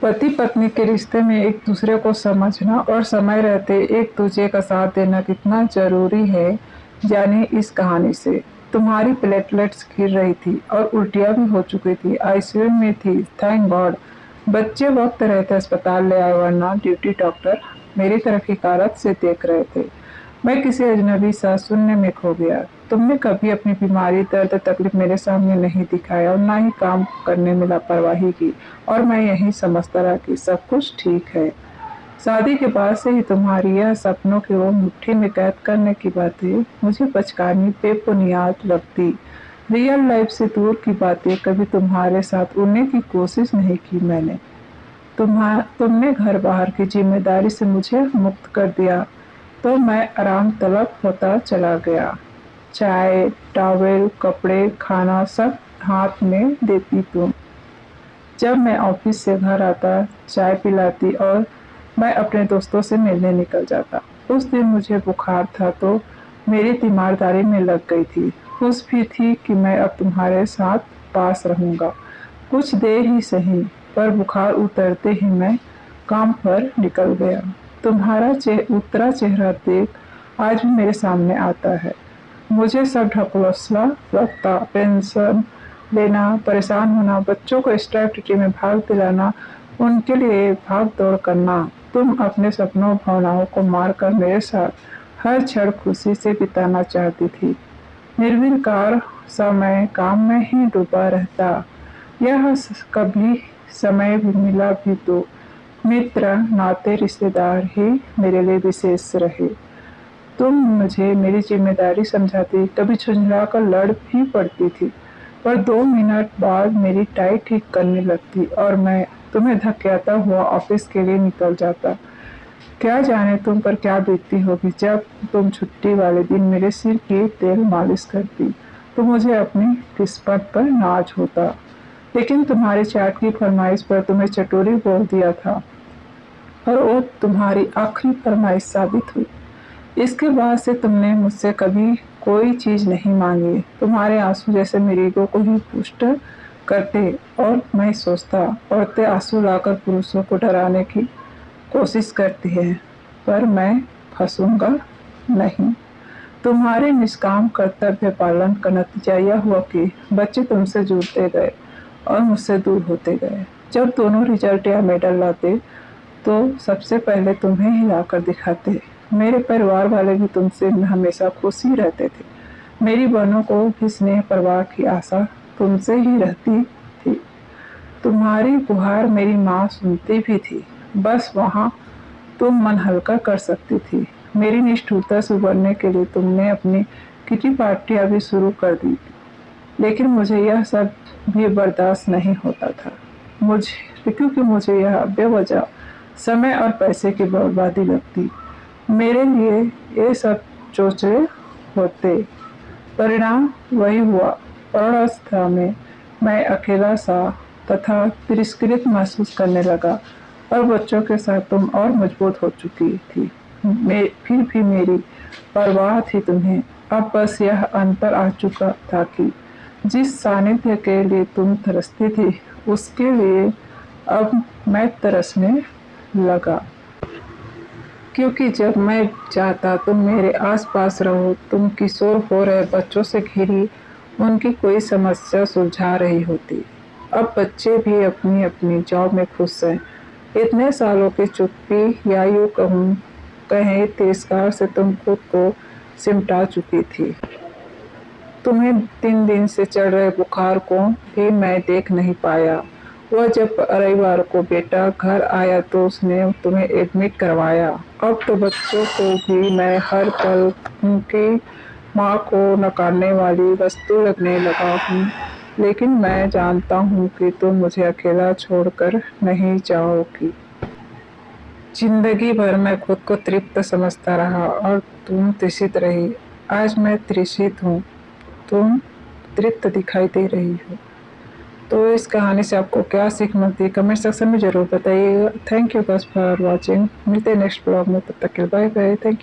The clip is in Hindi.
पति पत्नी के रिश्ते में एक दूसरे को समझना और समय रहते एक दूसरे का साथ देना कितना जरूरी है, जाने इस कहानी से। तुम्हारी प्लेटलेट्स गिर रही थी और उल्टियां भी हो चुकी थी। आईसीयू में थी, थैंक गॉड। बच्चे वक्त रहते अस्पताल ले आए, वरना ड्यूटी डॉक्टर मेरी तरफ हिकारत से देख रहे थे। मैं किसी अजनबी सा सुनने में खो गया। तुमने कभी अपनी बीमारी, दर्द, तकलीफ मेरे सामने नहीं दिखाया और ना ही काम करने में लापरवाही की, और मैं यही समझता रहा कि सब कुछ ठीक है। शादी के बाद से ही तुम्हारी यह सपनों की वो मुट्ठी में कैद करने की बातें मुझे बचकानी बेबुनियाद लगती। रियल लाइफ से दूर की बातें कभी तुम्हारे साथ उड़ने की कोशिश नहीं की मैंने। तुमने घर बाहर की जिम्मेदारी से मुझे मुक्त कर दिया तो मैं आराम तलब होता चला गया। चाय, टॉवेल, कपड़े, खाना सब हाथ में देती तुम। जब मैं ऑफिस से घर आता, चाय पिलाती और मैं अपने दोस्तों से मिलने निकल जाता। उस दिन मुझे बुखार था तो मेरी तीमारदारी में लग गई थी। खुश भी थी कि मैं अब तुम्हारे साथ पास रहूंगा, कुछ देर ही सही, पर बुखार उतरते ही मैं काम पर निकल गया। तुम्हारा उतरा चेहरा देख आज भी मेरे सामने आता है। मुझे सब ढकोसला लगता, पेंशन लेना, परेशान होना, बच्चों को एक्स्ट्रा एक्टिविटी में भाग दिलाना, उनके लिए भाग दौड़ करना। तुम अपने सपनों भावनाओं को मारकर मेरे साथ हर क्षण खुशी से बिताना चाहती थी। निर्विकार सा मैं काम में ही डूबा रहता। यह कभी समय भी मिला भी तो मित्र, नाते, रिश्तेदार ही मेरे लिए विशेष रहे। तुम मुझे मेरी जिम्मेदारी समझाती, कभी झुंझला कर लड़ भी पड़ती थी, पर 2 मिनट बाद मेरी टाई ठीक करने लगती और मैं तुम्हें धकेलता हुआ ऑफिस के लिए निकल जाता। क्या जाने तुम पर क्या बीतती होगी जब तुम छुट्टी वाले दिन मेरे सिर की तेल मालिश करती तो मुझे अपनी किस्मत पर नाज होता। लेकिन तुम्हारे चैट की फरमाइश पर तुम्हें चटोरी बोल दिया था और वो तुम्हारी आखिरी फरमाइश साबित हुई। इसके बाद से तुमने मुझसे कभी कोई चीज नहीं मांगी। तुम्हारे आंसू जैसे मेरी ईगो को ही पुष्ट करते और मैं सोचता, औरतें आंसू लाकर पुरुषों को डराने की कोशिश करती है, पर मैं फंसूंगा नहीं। तुम्हारे निष्काम कर्तव्य पालन का नतीजा यह हुआ कि बच्चे तुमसे जुड़ते गए और मुझसे दूर होते गए। जब दोनों रिजल्ट या मेडल लाते तो सबसे पहले तुम्हें ही लाकर दिखाते। मेरे परिवार वाले भी तुमसे हमेशा खुश ही रहते थे। मेरी बहनों को भी स्नेह परिवार की आशा तुमसे ही रहती थी। तुम्हारी गुहार मेरी माँ सुनती भी थी, बस वहाँ तुम मन हल्का कर सकती थी। मेरी निष्ठुरता से उबरने के लिए तुमने अपनी किटी पार्टियां भी शुरू कर दी, लेकिन मुझे यह सब भी बर्दाश्त नहीं होता था। क्योंकि मुझे यह बेवजह समय और पैसे की बर्बादी लगती। मेरे लिए ये सब चोचले होते। परिणाम वही हुआ। प्रौढ़ावस्था में मैं अकेला सा तथा तिरस्कृत महसूस करने लगा और बच्चों के साथ तुम और मजबूत हो चुकी थी। फिर भी मेरी परवाह थी तुम्हें। अब बस यह अंतर आ चुका था कि जिस सानिध्य के लिए तुम तरसती थी उसके लिए अब मैं तरसने लगा। क्योंकि जब मैं चाहता तुम मेरे आसपास रहो, तुम किशोर हो रहे बच्चों से घिरी उनकी कोई समस्या सुलझा रही होती। अब बच्चे भी अपनी अपनी जॉब में खुश हैं। इतने सालों की चुप्पी या यूँ कहें तिरस्कार से तुम खुद को सिमटा चुकी थी। तुम्हें 3 दिन से चढ़ रहे बुखार को भी मैं देख नहीं पाया। वह जब रविवार को बेटा घर आया तो उसने तुम्हें एडमिट करवाया। अब तो बच्चों को भी मैं हर पल उनकी माँ को नकारने वाली वस्तु लगने लगा हूँ। लेकिन मैं जानता हूँ कि तुम मुझे अकेला छोड़कर नहीं जाओगी। जिंदगी भर मैं खुद को तृप्त समझता रहा और तुम तृषित रही। आज मैं तृषित हूँ, तुम तृप्त दिखाई दे रही हो। तो इस कहानी से आपको क्या सीख मिलती है कमेंट सेक्शन में ज़रूर बताइएगा। Thank you guys for watching. मिलते हैं नेक्स्ट ब्लॉग में, तब तक के बाय बाय। Thank you.